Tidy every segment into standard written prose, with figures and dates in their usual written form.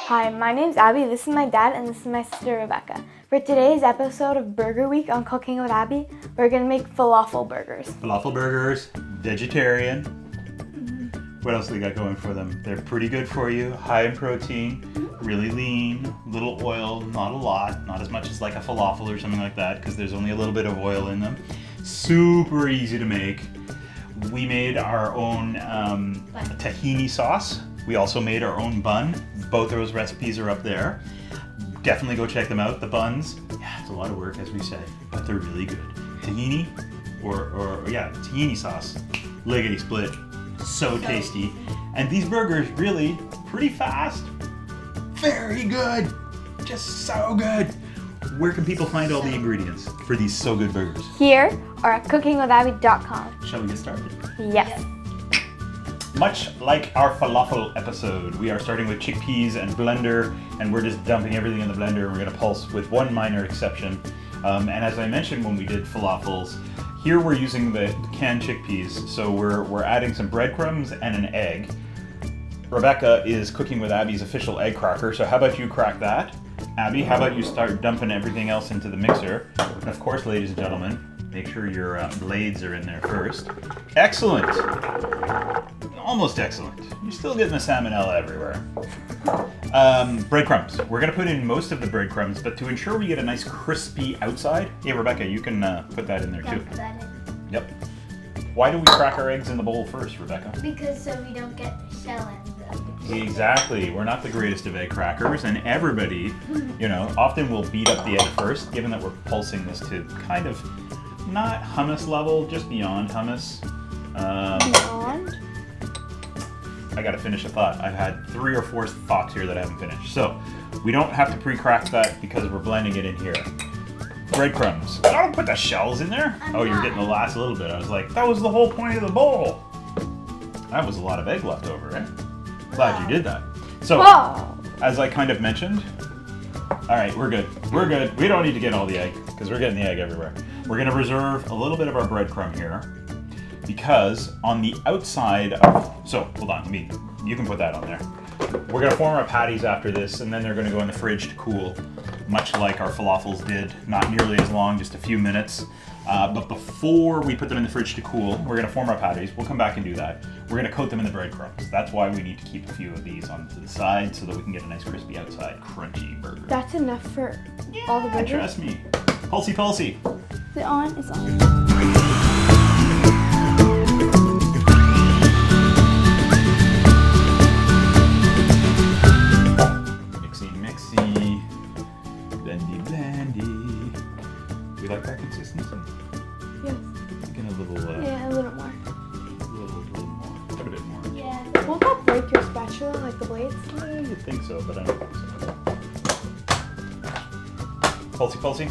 Hi, my name's Abby, this is my dad, and this is my sister Rebecca. For today's episode of Burger Week on Cooking with Abby, we're going to make falafel burgers. Falafel burgers, vegetarian. What else they got going for them? They're pretty good for you, high in protein, really lean, little oil, not a lot, not as much as like a falafel or something like that, because there's only a little bit of oil in them. Super easy to make. We made our own tahini sauce. We also made our own bun. Both of those recipes are up there. Definitely go check them out. The buns, yeah, it's a lot of work as we say, but they're really good. Tahini tahini sauce, lickety split, so tasty. And these burgers really pretty fast, very good, just so good. Where can people find all the ingredients for these so good burgers? Here or at cookingwithabby.com. Shall we get started? Yes. Much like our falafel episode, we are starting with chickpeas and blender, and we're just dumping everything in the blender, and we're going to pulse with one minor exception. And as I mentioned when we did falafels, here we're using the canned chickpeas, so we're adding some breadcrumbs and an egg. Rebecca is Cooking with Abby's official egg cracker, so how about you crack that? Abby, how about you start dumping everything else into the mixer? And of course, ladies and gentlemen, make sure your blades are in there first. Excellent! Almost excellent. You're still getting the salmonella everywhere. Breadcrumbs. We're going to put in most of the breadcrumbs, but to ensure we get a nice crispy outside, hey Rebecca, you can put that in there too. Put that in. Yep. Why do we crack our eggs in the bowl first, Rebecca? Because so we don't get the shell ends up. Exactly. We're not the greatest of egg crackers, and everybody, often will beat up the egg first, given that we're pulsing this to kind of not hummus level, just beyond hummus. Beyond? I gotta finish a thought. I've had 3 or 4 thoughts here that I haven't finished. So, we don't have to pre-crack that because we're blending it in here. Breadcrumbs. I don't put the shells in there. You're getting the last little bit. I was like, that was the whole point of the bowl. That was a lot of egg left over, right? Glad you did that. So, as I kind of mentioned, all right, we're good. We're good. We don't need to get all the egg because we're getting the egg everywhere. We're gonna reserve a little bit of our breadcrumb here because on the outside of, so hold on, you can put that on there. We're gonna form our patties after this and then they're gonna go in the fridge to cool, much like our falafels did, not nearly as long, just a few minutes. But before we put them in the fridge to cool, we're gonna form our patties. We'll come back and do that. We're gonna coat them in the breadcrumbs. That's why we need to keep a few of these onto the side so that we can get a nice crispy outside, crunchy burger. That's enough for all the burgers? Trust me. Pulsey. Is it on? It's on. Mixy. Blendy. We like that consistency? Yes. Again, a little. Yeah, a little more. A little more. Quite a bit more. Yeah. Won't that break your spatula, like the blades? You'd think so, but I don't think so. Pulsey.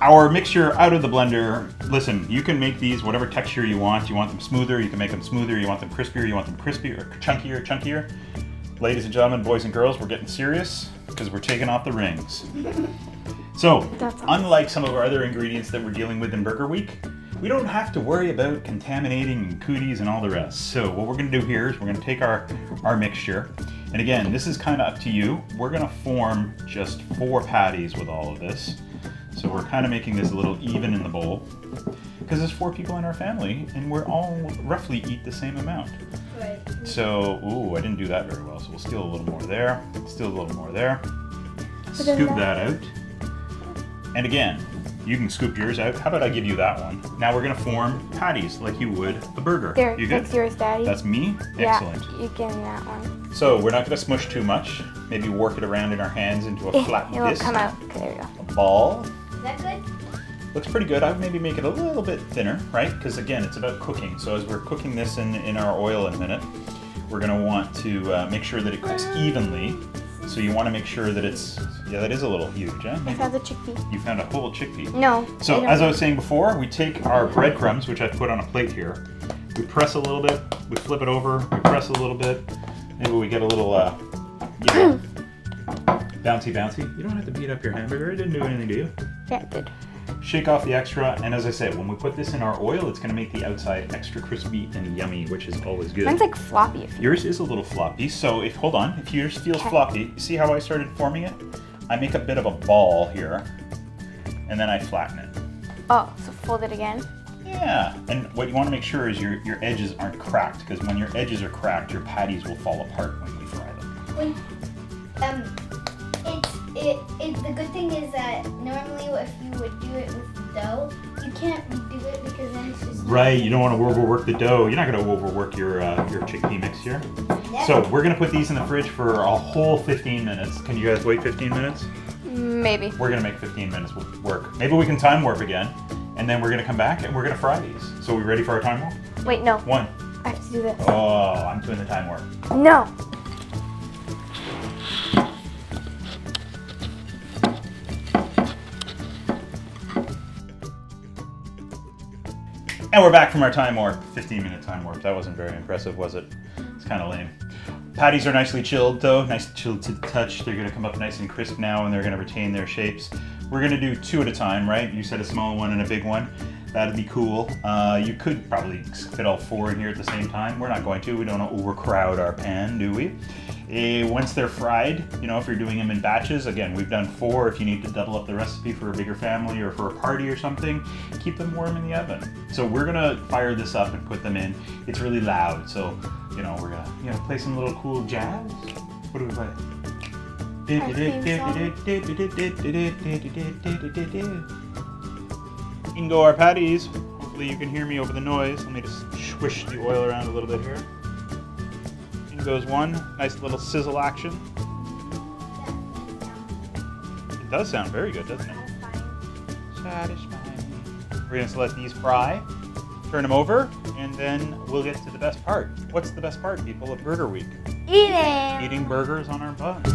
Our mixture out of the blender. Listen, you can make these whatever texture you want. You want them smoother, you can make them smoother. You want them crispier, you want them crispier, chunkier. Ladies and gentlemen, boys and girls, we're getting serious because we're taking off the rings. So, unlike some of our other ingredients that we're dealing with in Burger Week, we don't have to worry about contaminating cooties and all the rest. So what we're gonna do here is we're gonna take our mixture, and again, this is kind of up to you. We're gonna form just 4 patties with all of this. So we're kind of making this a little even in the bowl because there's 4 people in our family and we're all roughly eat the same amount. Right. So, I didn't do that very well. So we'll steal a little more there, then scoop that out. And again, you can scoop yours out. How about I give you that one? Now we're gonna form patties like you would a burger. There, You good? that's yours, Daddy. That's me? Yeah, Excellent. you give me that one. So we're not gonna smush too much. Maybe work it around in our hands into a flat It won't disc. come out. Okay, there you go. A ball. Is that good? Looks pretty good. I would maybe make it a little bit thinner, right? Because again, it's about cooking. So as we're cooking this in our oil in a minute, we're gonna want to make sure that it cooks evenly. So you want to make sure that it's, that is a little huge, eh? I found the chickpea. You found a whole chickpea. No. So as I was saying before, we take our breadcrumbs, which I've put on a plate here. We press a little bit, we flip it over, we press a little bit. Maybe we get a little, bouncy. You don't have to beat up your hamburger. It didn't do anything to you. Yeah, it did. Shake off the extra, and as I said, when we put this in our oil, it's gonna make the outside extra crispy and yummy, which is always good. Mine's like floppy. If you... Yours is a little floppy, so if yours feels floppy, see how I started forming it? I make a bit of a ball here, and then I flatten it. Oh, so fold it again. Yeah, and what you want to make sure is your edges aren't cracked, because when your edges are cracked, your patties will fall apart when we fry them. The good thing is that normally if you would do it with dough, you can't do it because then it's just Right, you don't want to overwork the dough. You're not going to overwork your chickpea mix here. So we're going to put these in the fridge for a whole 15 minutes. Can you guys wait 15 minutes? Maybe. We're going to make 15 minutes work. Maybe we can time warp again, and then we're going to come back and we're going to fry these. So are we ready for our time warp? Wait, no. 1. I have to do this. Oh, I'm doing the time warp. No. And we're back from our time warp. 15-minute time warp. That wasn't very impressive, was it? It's kind of lame. Patties are nicely chilled though, nice chilled to the touch. They're gonna come up nice and crisp now and they're gonna retain their shapes. We're gonna do 2 at a time, right? You said a small one and a big one. That'd be cool. You could probably fit all 4 in here at the same time. We're not going to. We don't want to overcrowd our pan, do we? Once they're fried, you know, if you're doing them in batches, again, we've done 4. If you need to double up the recipe for a bigger family or for a party or something, keep them warm in the oven. So we're gonna fire this up and put them in. It's really loud, so you know we're gonna play some little cool jazz. What do we play? In go our patties. Hopefully you can hear me over the noise. Let me just swish the oil around a little bit here. In goes one. Nice little sizzle action. It does sound very good, doesn't it? Satisfying. We're going to let these fry. Turn them over, and then we'll get to the best part. What's the best part, people, of Burger Week? Eating. Eating burgers on our buns.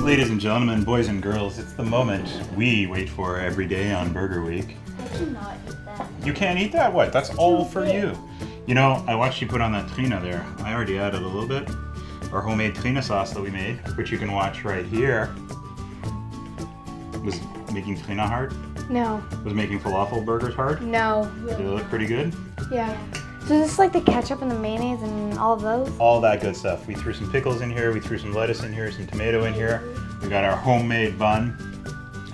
Ladies and gentlemen, boys and girls, it's the moment we wait for every day on Burger Week. I cannot eat that. You can't eat that? What? That's all for you. You know, I watched you put on that trina there. I already added a little bit. Our homemade trina sauce that we made, which you can watch right here. Was making trina hard? No. Was making falafel burgers hard? No. Did they look pretty good? Yeah. So is this like the ketchup and the mayonnaise and all of those? All that good stuff. We threw some pickles in here, we threw some lettuce in here, some tomato in here. We got our homemade bun.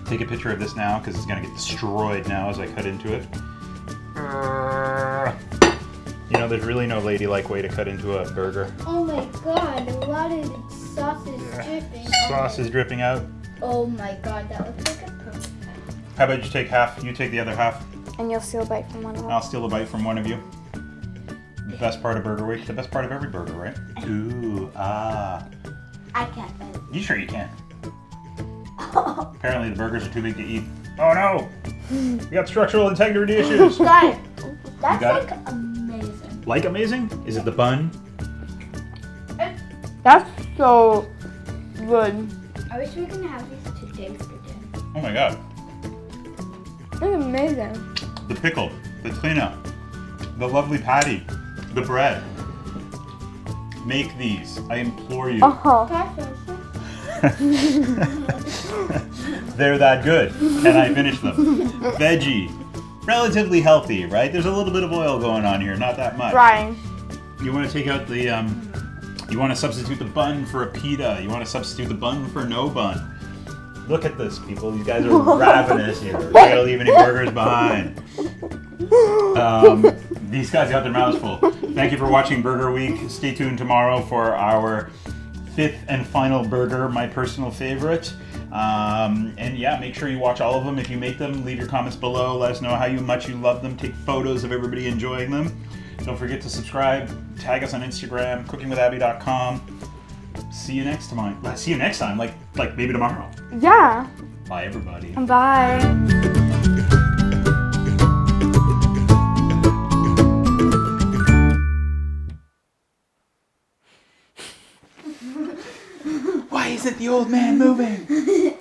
Take a picture of this now because it's gonna get destroyed now as I cut into it. You know, there's really no ladylike way to cut into a burger. Oh my god, a lot of sauce is dripping. Sauce is dripping out. Oh my god, that looks like a perfect. How about you take half, you take the other half. And you'll steal a bite from one of them. I'll steal a bite from one of you. The best part of Burger Week, the best part of every burger, right? Ooh, ah. I can't bite it. You sure you can? Apparently the burgers are too big to eat. Oh no! We got structural integrity issues. Got it. That's got like amazing. Like amazing? Is it the bun? That's so good. I wish we could have these today for dinner. Oh my god. It's amazing. The pickle, the trina, the lovely patty, the bread. Make these. I implore you. Uh-huh. Can I finish this? They're that good. And I finished them. Veggie. Relatively healthy, right? There's a little bit of oil going on here, not that much. Frying. You want to take out the, you want to substitute the bun for a pita. You want to substitute the bun for no bun. Look at this, people. These guys are ravenous here. They gotta leave any burgers behind. These guys got their mouths full. Thank you for watching Burger Week. Stay tuned tomorrow for our 5th and final burger, my personal favorite. And yeah, make sure you watch all of them. If you make them, leave your comments below. Let us know how much you love them. Take photos of everybody enjoying them. Don't forget to subscribe. Tag us on Instagram, cookingwithabby.com. See you next time. See you next time, like maybe tomorrow. Yeah. Bye, everybody. Bye. Why isn't get the old man moving.